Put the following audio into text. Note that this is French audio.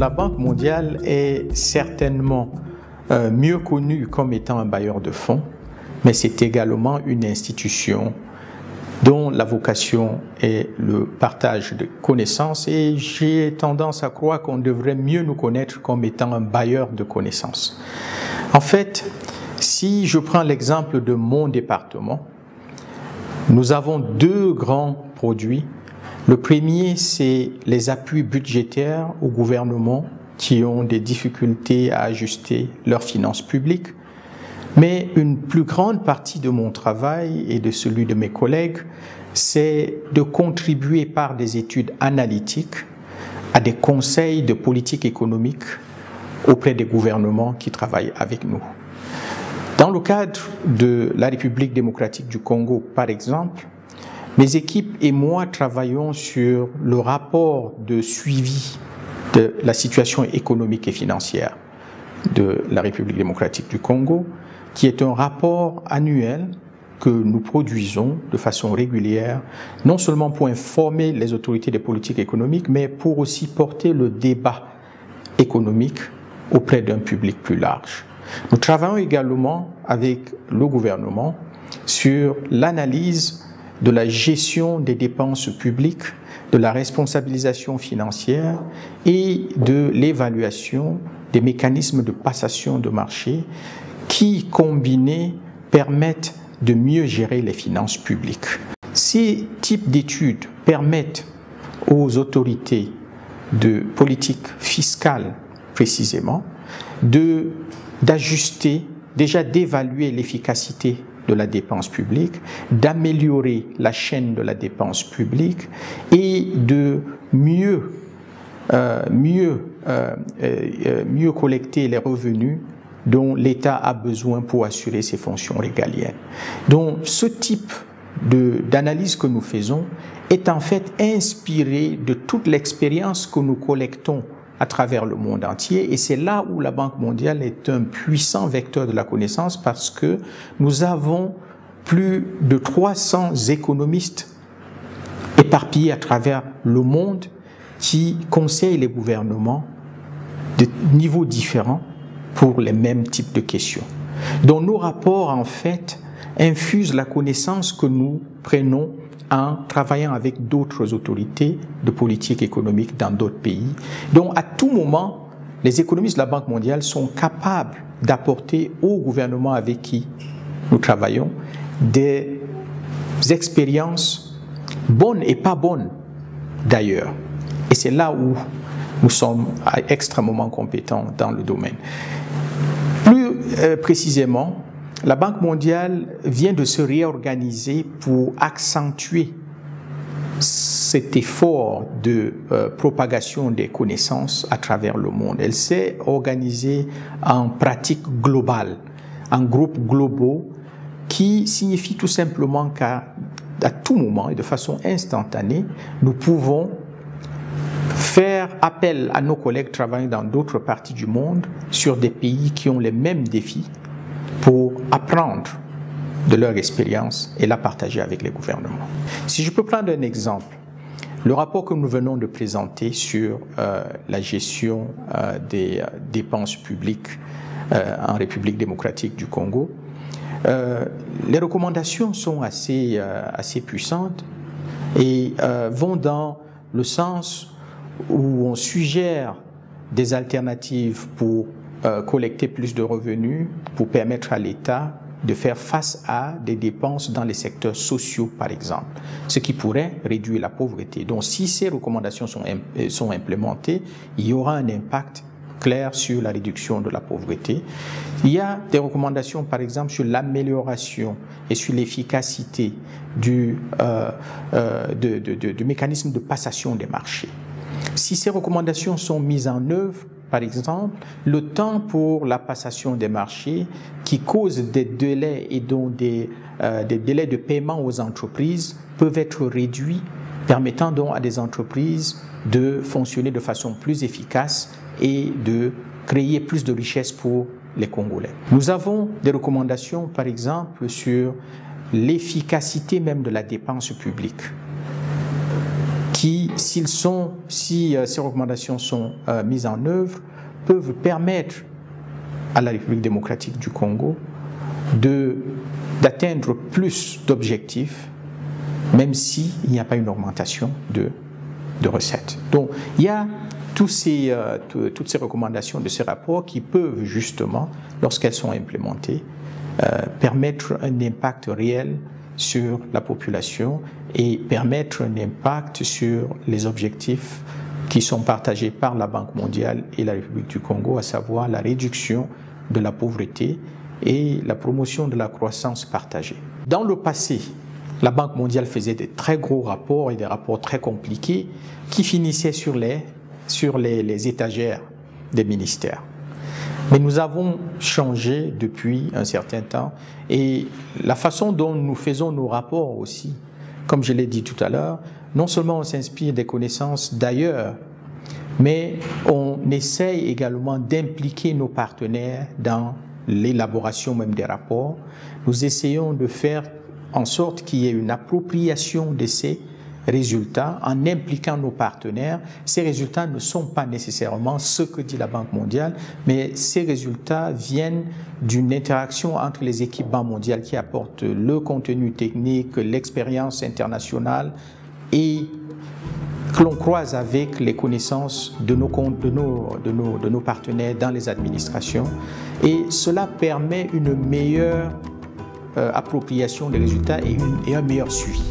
la Banque mondiale est certainement mieux connue comme étant un bailleur de fonds, mais c'est également une institution dont la vocation est le partage de connaissances, et j'ai tendance à croire qu'on devrait mieux nous connaître comme étant un bailleur de connaissances. En fait, si je prends l'exemple de mon département, nous avons deux grands produits. Le premier, c'est les appuis budgétaires au gouvernement qui ont des difficultés à ajuster leurs finances publiques. Mais une plus grande partie de mon travail et de celui de mes collègues, c'est de contribuer par des études analytiques à des conseils de politique économique auprès des gouvernements qui travaillent avec nous. Dans le cadre de la République démocratique du Congo, par exemple, mes équipes et moi travaillons sur le rapport de suivi de la situation économique et financière de la République démocratique du Congo, qui est un rapport annuel que nous produisons de façon régulière, non seulement pour informer les autorités des politiques économiques, mais pour aussi porter le débat économique auprès d'un public plus large. Nous travaillons également avec le gouvernement sur l'analyse de la gestion des dépenses publiques, de la responsabilisation financière et de l'évaluation des mécanismes de passation de marché qui, combinés, permettent de mieux gérer les finances publiques. Ces types d'études permettent aux autorités de politique fiscale, précisément, d'ajuster, déjà d'évaluer l'efficacité de la dépense publique, d'améliorer la chaîne de la dépense publique et de mieux collecter les revenus dont l'État a besoin pour assurer ses fonctions régaliennes. Donc, ce type d'analyse que nous faisons est en fait inspiré de toute l'expérience que nous collectons à travers le monde entier, et c'est là où la Banque mondiale est un puissant vecteur de la connaissance, parce que nous avons plus de 300 économistes éparpillés à travers le monde qui conseillent les gouvernements de niveaux différents pour les mêmes types de questions. Donc nos rapports, en fait, infusent la connaissance que nous prenons en travaillant avec d'autres autorités de politique économique dans d'autres pays. Donc à tout moment, les économistes de la Banque mondiale sont capables d'apporter au gouvernement avec qui nous travaillons des expériences bonnes et pas bonnes d'ailleurs. Et c'est là où nous sommes extrêmement compétents dans le domaine. Plus précisément, la Banque mondiale vient de se réorganiser pour accentuer cet effort de propagation des connaissances à travers le monde. Elle s'est organisée en pratiques globales, en groupes globaux, qui signifie tout simplement qu'à tout moment et de façon instantanée, nous pouvons faire appel à nos collègues travaillant dans d'autres parties du monde sur des pays qui ont les mêmes défis pour apprendre de leur expérience et la partager avec les gouvernements. Si je peux prendre un exemple, le rapport que nous venons de présenter sur la gestion des dépenses publiques en République démocratique du Congo, les recommandations sont assez puissantes et vont dans le sens où on suggère des alternatives pour collecter plus de revenus, pour permettre à l'État de faire face à des dépenses dans les secteurs sociaux, par exemple, ce qui pourrait réduire la pauvreté. Donc, si ces recommandations sont implémentées, il y aura un impact clair sur la réduction de la pauvreté. Il y a des recommandations, par exemple, sur l'amélioration et sur l'efficacité du mécanisme de passation des marchés. Si ces recommandations sont mises en œuvre, par exemple, le temps pour la passation des marchés qui cause des délais et donc des délais de paiement aux entreprises peuvent être réduits, permettant donc à des entreprises de fonctionner de façon plus efficace et de créer plus de richesses pour les Congolais. Nous avons des recommandations, par exemple, sur l'efficacité même de la dépense publique, qui, si ces recommandations sont mises en œuvre, peuvent permettre à la République démocratique du Congo d'atteindre plus d'objectifs, même s'il n'y a pas une augmentation de recettes. Donc, il y a toutes ces recommandations de ces rapports qui peuvent justement, lorsqu'elles sont implémentées, permettre un impact réel sur la population et permettre un impact sur les objectifs qui sont partagés par la Banque mondiale et la République du Congo, à savoir la réduction de la pauvreté et la promotion de la croissance partagée. Dans le passé, la Banque mondiale faisait de très gros rapports et des rapports très compliqués qui finissaient sur les étagères des ministères. Mais nous avons changé depuis un certain temps et la façon dont nous faisons nos rapports aussi, comme je l'ai dit tout à l'heure, non seulement on s'inspire des connaissances d'ailleurs, mais on essaye également d'impliquer nos partenaires dans l'élaboration même des rapports. Nous essayons de faire en sorte qu'il y ait une appropriation de ces résultats en impliquant nos partenaires. Ces résultats ne sont pas nécessairement ce que dit la Banque mondiale, mais ces résultats viennent d'une interaction entre les équipes Banque mondiale qui apportent le contenu technique, l'expérience internationale et que l'on croise avec les connaissances de nos partenaires dans les administrations. Et cela permet une meilleure appropriation des résultats et un meilleur suivi.